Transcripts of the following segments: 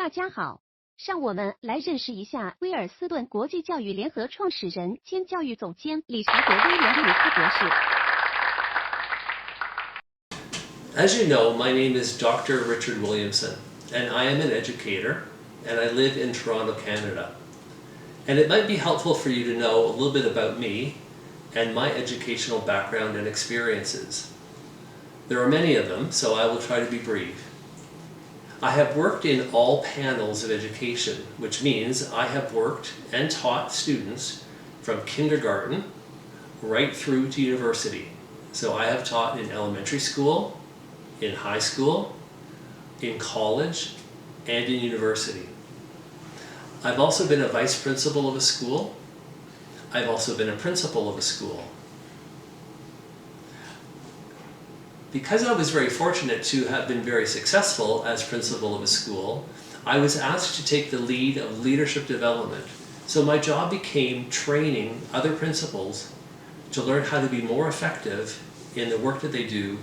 大家好，让我们来认识一下威尔斯顿国际教育联合创始人兼教育总监理查德·威廉姆森博士。As you know, my name is Dr. Richard Williamson, and I am an educator, and I live in Toronto, Canada. And it might be helpful for you to know a little bit about me and my educational background and experiences. There are many of them, so I will try to be brief. I have worked in all panels of education, which means I have worked and taught students from kindergarten right through to university. So I have taught in elementary school, in high school, in college, and in university. I've also been a vice principal of a school. I've also been a principal of a school. Because I was very fortunate to have been very successful as principal of a school, I was asked to take the lead of leadership development. So my job became training other principals to learn how to be more effective in the work that they do.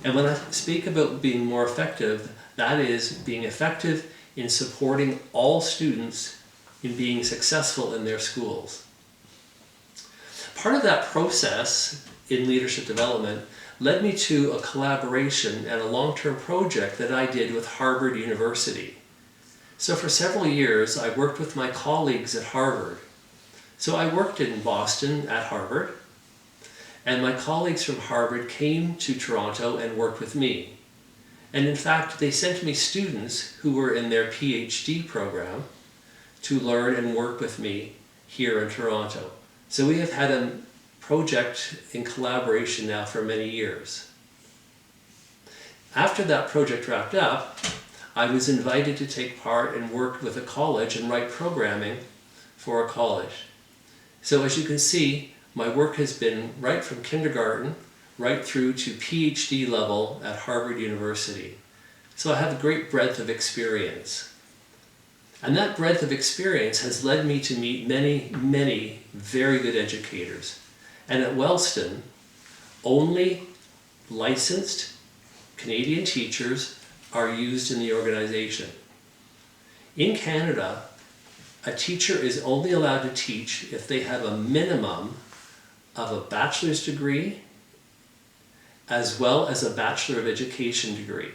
And when I speak about being more effective, that is being effective in supporting all students in being successful in their schools. Part of that process in leadership development led me to a collaboration and a long-term project that I did with Harvard University. So for several years, I worked with my colleagues at Harvard. So I worked in Boston at Harvard, and my colleagues from Harvard came to Toronto and worked with me. And in fact, they sent me students who were in their PhD program to learn and work with me here in Toronto. So we have had a project in collaboration now for many years. After that project wrapped up, I was invited to take part and work with a college and write programming for a college. So as you can see, my work has been right from kindergarten right through to PhD level at Harvard University. So I have a great breadth of experience. And that breadth of experience has led me to meet many, many very good educators. And at Wellston, only licensed Canadian teachers are used in the organization. In Canada, a teacher is only allowed to teach if they have a minimum of a bachelor's degree as well as a Bachelor of Education degree.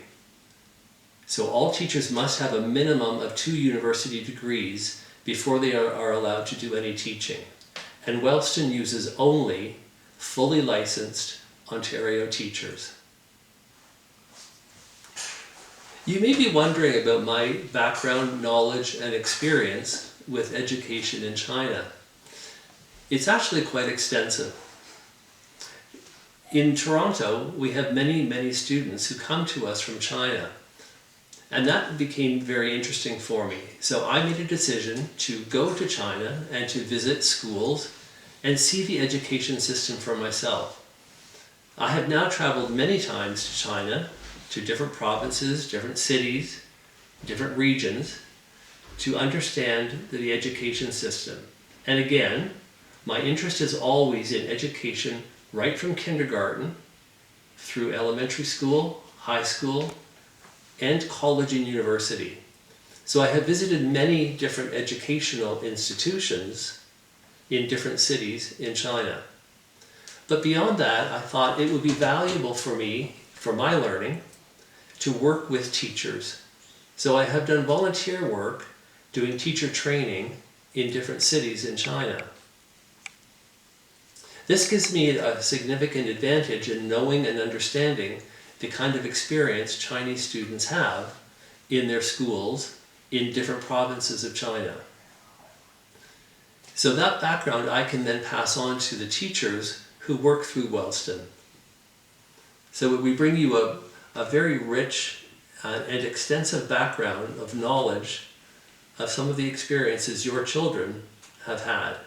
So all teachers must have a minimum of 2 university degrees before they are allowed to do any teaching. And Wellston uses only fully licensed Ontario teachers. You may be wondering about my background, knowledge, and experience with education in China. It's actually quite extensive. In Toronto, we have many, many students who come to us from China. And that became very interesting for me. So I made a decision to go to China and to visit schools and see the education system for myself. I have now traveled many times to China, to different provinces, different cities, different regions, to understand the education system. And again, my interest is always in education right from kindergarten through elementary school, high school, and college and university. So I have visited many different educational institutions in different cities in China. But beyond that, I thought it would be valuable for me, for my learning, to work with teachers. So I have done volunteer work doing teacher training in different cities in China. This gives me a significant advantage in knowing and understanding the kind of experience Chinese students have in their schools in different provinces of China. So that background I can then pass on to the teachers who work through Wellston. So we bring you a very rich and extensive background of knowledge of some of the experiences your children have had.